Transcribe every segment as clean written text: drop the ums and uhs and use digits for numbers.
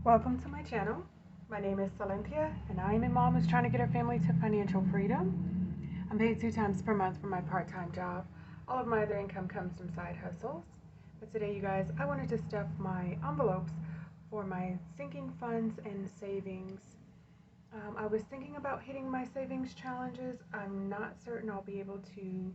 Welcome to my channel. My name is Silynthia, and I am a mom who's trying to get her family to financial freedom. I'm paid 2 times per month for my part-time job. All of my other income comes from side hustles. But today, you guys, I wanted to stuff my envelopes for my sinking funds and savings. I was thinking about hitting my savings challenges. I'm not certain I'll be able to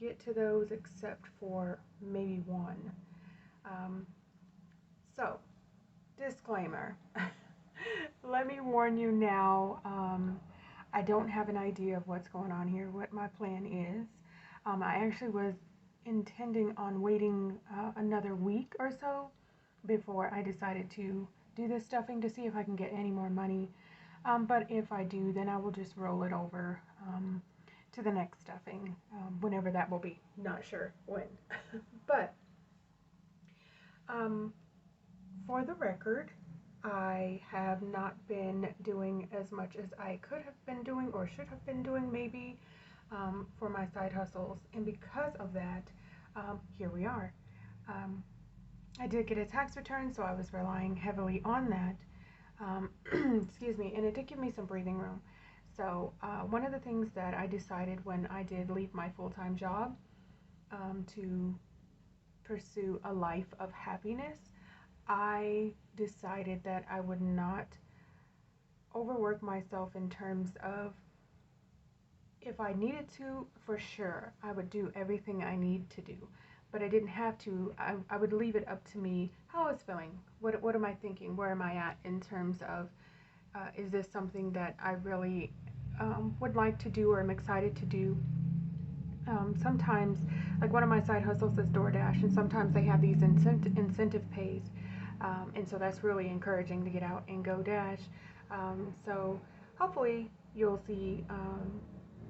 get to those except for maybe one. Um, so, Disclaimer. Let me warn you now. I don't have an idea of what's going on here, what my plan is. I actually was intending on waiting another week or so before I decided to do this stuffing to see if I can get any more money. But if I do, then I will just roll it over to the next stuffing, whenever that will be. Not sure when. But um, for the record, I have not been doing as much as I could have been doing or should have been doing maybe for my side hustles. And because of that, here we are. Um, I did get a tax return, so I was relying heavily on that. Excuse me, and it did give me some breathing room. So one of the things that I decided when I did leave my full-time job to pursue a life of happiness, I decided that I would not overwork myself in terms of, if I needed to, for sure, I would do everything I need to do. But I didn't have to. I would leave it up to me how I was feeling. What am I thinking? Where am I at in terms of, is this something that I really would like to do or am excited to do? Sometimes, like one of my side hustles is DoorDash, and sometimes they have these incentive pays. And so that's really encouraging to get out and go dash. So hopefully you'll see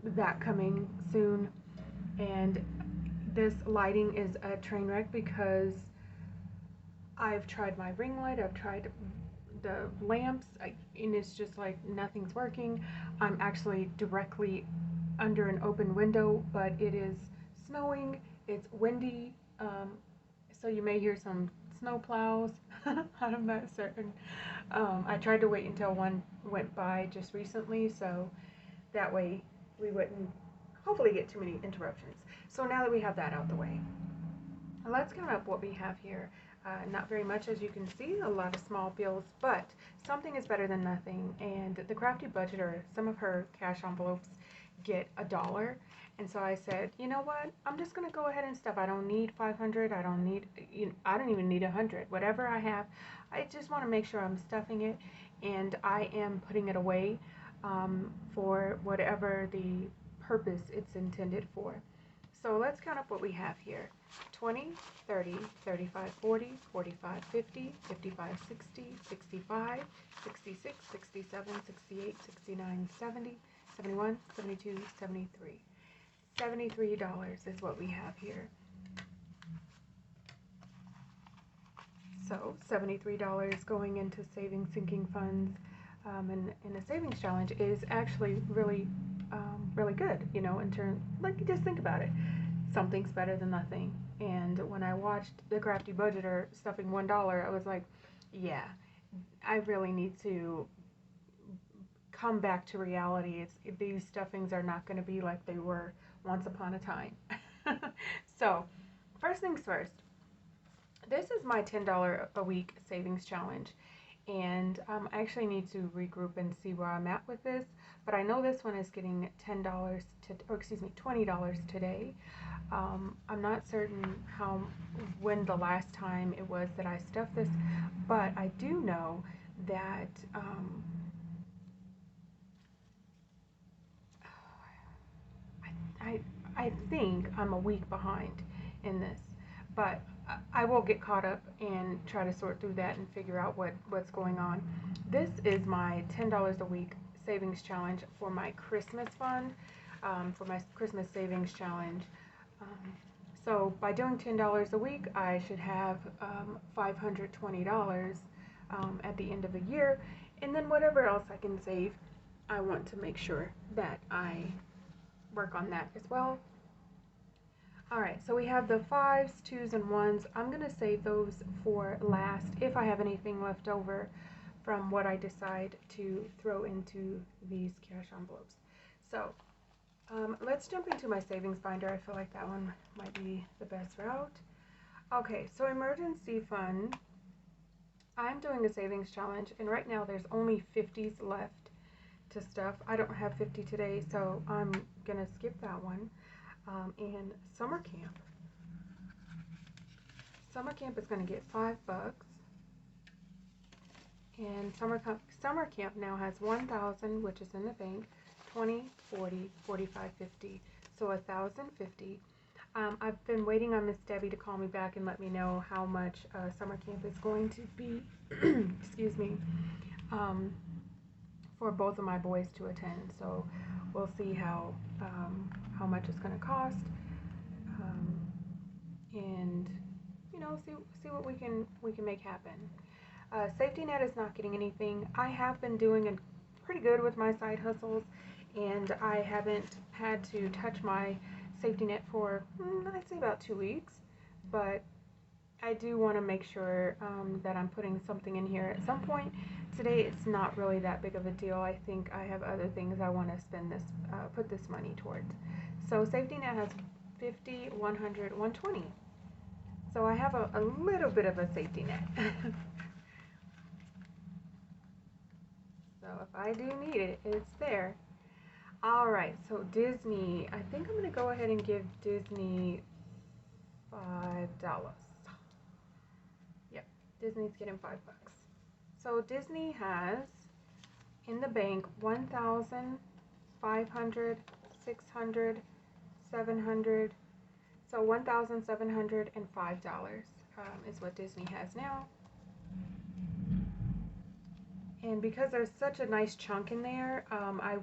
that coming soon. And this lighting is a train wreck because I've tried my ring light, I've tried the lamps, and it's just like nothing's working. I'm actually directly under an open window, but it is snowing, it's windy, so you may hear some snow plows. I'm not certain. I tried to wait until one went by just recently, so that way we wouldn't hopefully get too many interruptions. So now that we have that out the way, let's count up what we have here. Not very much, as you can see, a lot of small bills, but something is better than nothing. And the Crafty Budgeter, some of her cash envelopes get $1. And so I said, you know what? I'm just gonna go ahead and stuff. I don't need 500. I don't need, I don't even need 100. Whatever I have, I just want to make sure I'm stuffing it, and I am putting it away for whatever the purpose it's intended for. So let's count up what we have here. 20, 30, 35, 40, 45, 50, 55, 60, 65, 66, 67, 68, 69, 70, 71, 72, 73. $73 is what we have here. So $73 going into saving sinking funds, and a savings challenge is actually really really good, in terms, like, just think about it. Something's better than nothing. And when I watched the Crafty Budgeter stuffing $1, I was like, yeah, I really need to come back to reality. These stuffings are not going to be like they were once upon a time. So, first things first, this is my $10 a week savings challenge. And I actually need to regroup and see where I'm at with this. But I know this one is getting $20 today. I'm not certain when the last time it was that I stuffed this, but I do know that I think I'm a week behind in this, but I will get caught up and try to sort through that and figure out what's going on. This is my $10 a week savings challenge for my Christmas fund, for my Christmas savings challenge. So by doing $10 a week, I should have $520 at the end of the year, and then whatever else I can save, I want to make sure that I work on that as well. All right, so we have the 5s, 2s, and 1s. I'm going to save those for last if I have anything left over from what I decide to throw into these cash envelopes. So let's jump into my savings binder. I feel like that one might be the best route. Okay, so emergency fund. I'm doing a savings challenge, and right now there's only 50s left to stuff. I don't have 50 today, so I'm going to skip that one. And summer camp. Summer camp is going to get $5. And summer camp now has 1,000, which is in the bank, 20, 40, 45, 50. So 1,050. I've been waiting on Miss Debbie to call me back and let me know how much summer camp is going to be, excuse me, for both of my boys to attend. So we'll see how much it's going to cost, and you know, see what we can make happen. Safety net is not getting anything. I have been doing pretty good with my side hustles, and I haven't had to touch my safety net for I'd say about 2 weeks, but I do want to make sure that I'm putting something in here at some point. Today it's not really that big of a deal. I think I have other things I want to put this money towards. So safety net has 50, 100, 120. So I have a little bit of a safety net. So if I do need it, it's there. All right, so Disney. I think I'm going to go ahead and give Disney $5. Yep, Disney's getting $5. So Disney has in the bank 1,500, 600, 700. So $1,705 is what Disney has now. And because there's such a nice chunk in there, I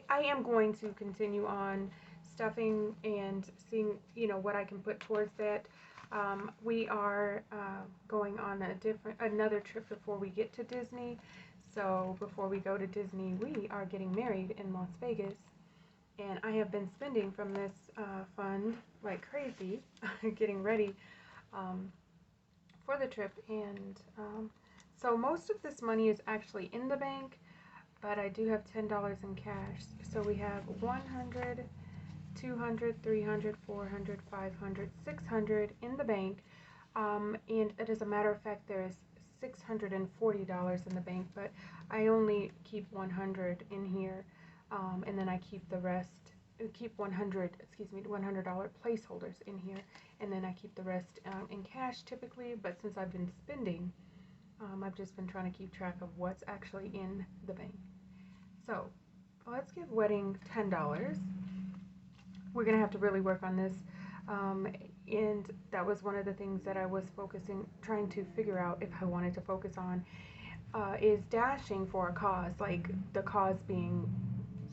am going to continue on stuffing and seeing, you know, what I can put towards that. We are going on another trip before we get to Disney. So before we go to Disney, we are getting married in Las Vegas. And I have been spending from this fund like crazy, getting ready for the trip. And so most of this money is actually in the bank, but I do have $10 in cash. So we have 100, 200, 300, 400, 500, 600 in the bank. And as a matter of fact, there's $640 in the bank, but I only keep 100 in here. And then I keep the rest, $100 placeholders in here, and then I keep the rest in cash typically, but since I've been spending, I've just been trying to keep track of what's actually in the bank. So let's give wedding $10. We're going to have to really work on this, and that was one of the things that I was trying to figure out if I wanted to focus on, is dashing for a cause, like the cause being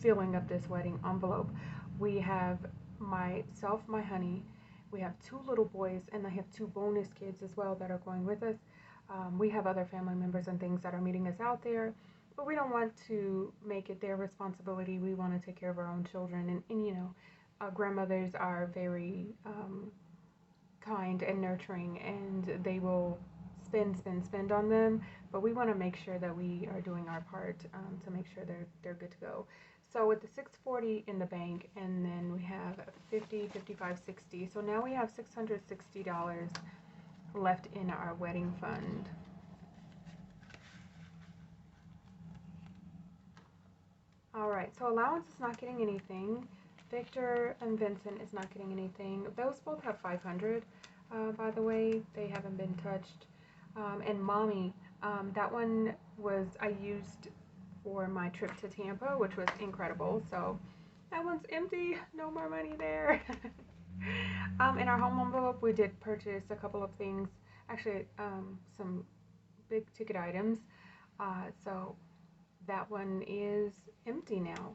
filling up this wedding envelope. We have myself, my honey, we have 2 little boys, and I have 2 bonus kids as well that are going with us. We have other family members and things that are meeting us out there, but we don't want to make it their responsibility. We want to take care of our own children, and you know, grandmothers are very kind and nurturing, and they will spend on them, but we want to make sure that we are doing our part to make sure they're good to go. So with the 640 in the bank, and then we have 50, 55, 60. So now we have $660 left in our wedding fund. All right, so allowance is not getting anything. Victor and Vincent is not getting anything. Those both have 500, by the way. They haven't been touched. And Mommy, that one I used for my trip to Tampa, which was incredible. So that one's empty. No more money there. In our home envelope, we did purchase a couple of things. Actually, some big ticket items. So that one is empty now.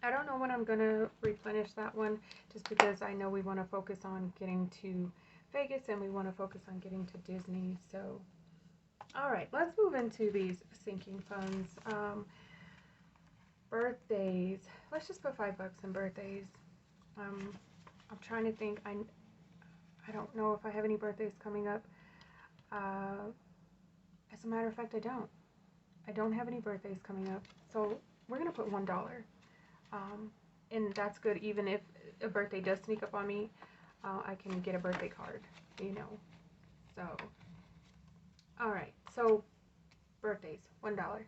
I don't know when I'm going to replenish that one, just because I know we want to focus on getting to Vegas and we want to focus on getting to Disney. So, all right, let's move into these sinking funds. Birthdays. Let's just put $5 in birthdays. I'm trying to think. I don't know if I have any birthdays coming up. As a matter of fact, I don't. I don't have any birthdays coming up. So we're going to put $1. And that's good. Even if a birthday does sneak up on me, I can get a birthday card, you know. So, all right. So birthdays, $1.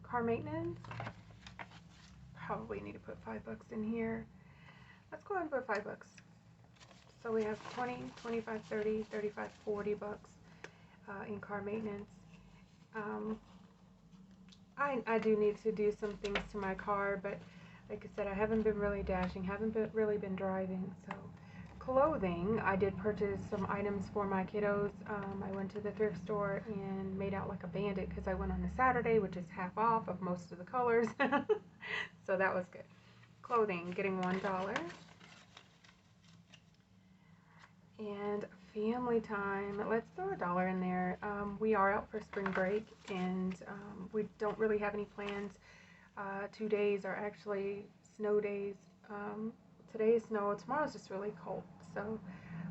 Car maintenance, probably need to put $5 in here. Let's go ahead and put $5. So we have 20, 25, 30, 35, $40 in car maintenance. I do need to do some things to my car, but like I said, I haven't been really dashing, haven't really been driving. So clothing, I did purchase some items for my kiddos. I went to the thrift store and made out like a bandit because I went on a Saturday, which is half off of most of the colors. So that was good. Clothing, getting $1. And family time, let's throw $1 in there. We are out for spring break, and we don't really have any plans. 2 days are actually snow days. Today is snow, tomorrow's just really cold. So,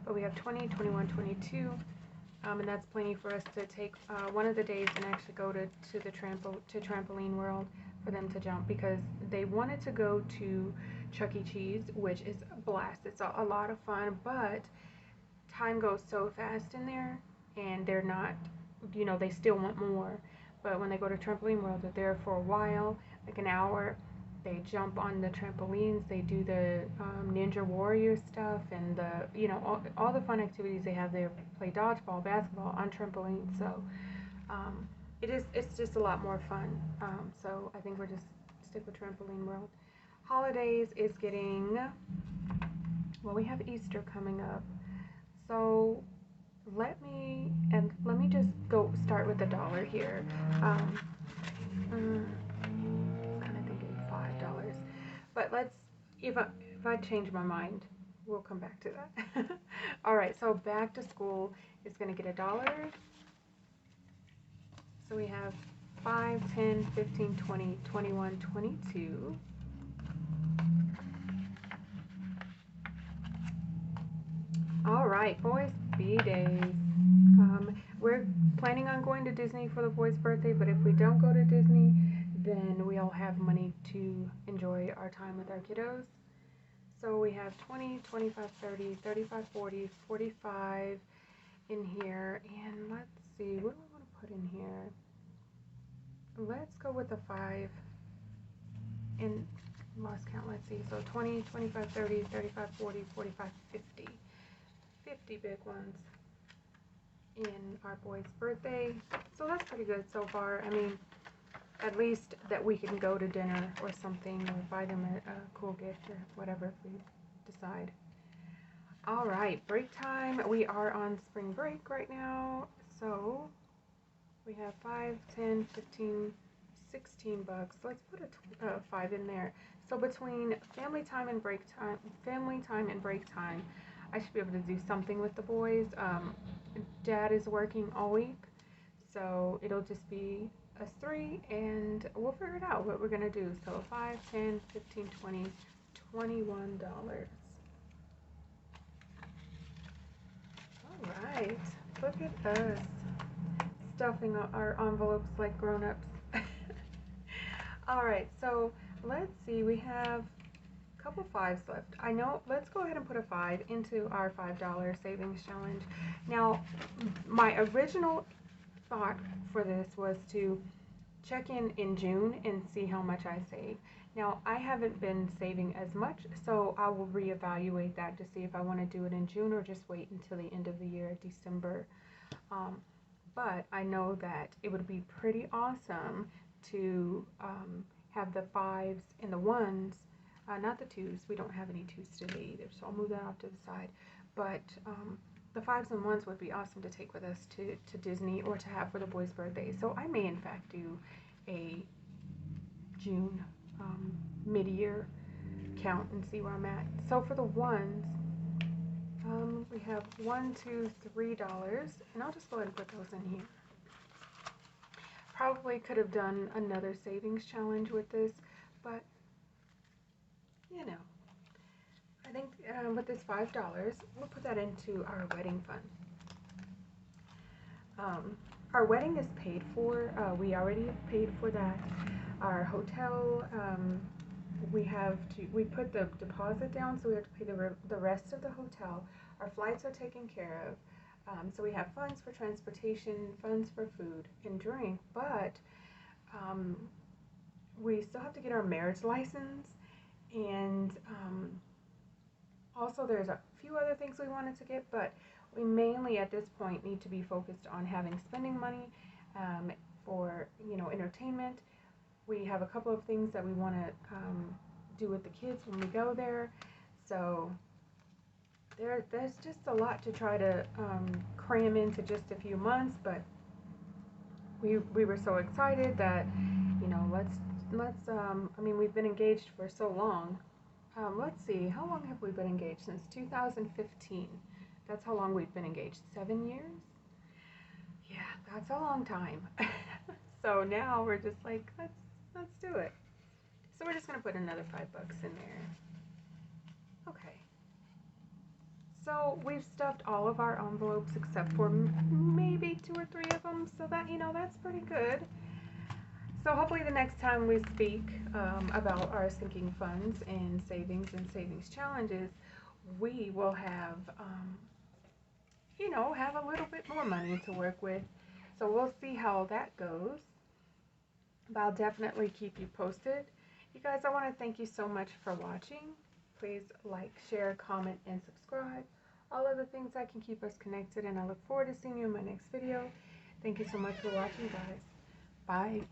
but we have 20, 21, 22, and that's plenty for us to take one of the days and actually go to the Trampoline World for them to jump, because they wanted to go to Chuck E. Cheese, which is a blast. It's a lot of fun, but time goes so fast in there, and they're not, you know, they still want more. But when they go to Trampoline World, they're there for a while, like an hour. They jump on the trampolines, they do the Ninja Warrior stuff, and the, you know, all the fun activities they have there. Play dodgeball, basketball on trampolines. So it's just a lot more fun. So I think we're just stick with Trampoline World. Holidays is getting, well, we have Easter coming up. So let me just go start with $1 here. Kind of thinking $5, but let's, if I change my mind, we'll come back to that. All right, so back to school is going to get $1. So we have 5, 10, 15, 20, 21, 22. All right, boys' B-days. We're planning on going to Disney for the boys' birthday, but if we don't go to Disney, then we all have money to enjoy our time with our kiddos. So we have 20, 25, 30, 35, 40, 45 in here. And let's see, what do I want to put in here? Let's go with the 5 in lost count. Let's see. So 20, 25, 30, 35, 40, 45, 50. 50 big ones in our boy's birthday. So that's pretty good so far. I mean, at least that we can go to dinner or something, or buy them a cool gift or whatever if we decide. All right, break time. We are on spring break right now. So we have 5, 10, 15, $16. Let's put a 5 in there. So between family time and break time, I should be able to do something with the boys. Dad is working all week, so it'll just be us 3, and we'll figure it out what we're gonna do. So 5, 10, 15, 20, $21. All right, look at us stuffing our envelopes like grown-ups. All right, so let's see, we have couple 5s left. I know, let's go ahead and put a 5 into our $5 savings challenge. Now, my original thought for this was to check in June and see how much I save. Now, I haven't been saving as much, so I will reevaluate that to see if I want to do it in June or just wait until the end of the year, December. But I know that it would be pretty awesome to have the 5s and the 1s, not the 2s. We don't have any 2s today either, so I'll move that off to the side. But the 5s and 1s would be awesome to take with us to Disney or to have for the boys' birthday. So I may in fact do a June mid-year count and see where I'm at. So for the 1s, we have $1, $2, $3, and I'll just go ahead and put those in here. Probably could have done another savings challenge with this, but you know, I I think with this $5, we'll put that into our wedding fund. Our wedding is paid for. We already paid for that. Our hotel, we put the deposit down, so we have to pay the rest of the hotel. Our flights are taken care of. So we have funds for transportation, funds for food and drink, but we still have to get our marriage license, and also there's a few other things we wanted to get, but we mainly at this point need to be focused on having spending money for entertainment. We have a couple of things that we want to do with the kids when we go there, so there's just a lot to try to cram into just a few months. But we were so excited that let's I mean, we've been engaged for so long. Let's see, how long have we been engaged? Since 2015. That's how long we've been engaged. 7 years? Yeah, that's a long time. So now we're just like, let's do it. So we're just gonna put another $5 in there. Okay. So we've stuffed all of our envelopes except for maybe 2 or 3 of them. So that that's pretty good. So hopefully the next time we speak about our sinking funds and savings challenges, we will have have a little bit more money to work with. So we'll see how that goes. But I'll definitely keep you posted. You guys, I want to thank you so much for watching. Please like, share, comment, and subscribe. All of the things that can keep us connected, and I look forward to seeing you in my next video. Thank you so much for watching, guys. Bye.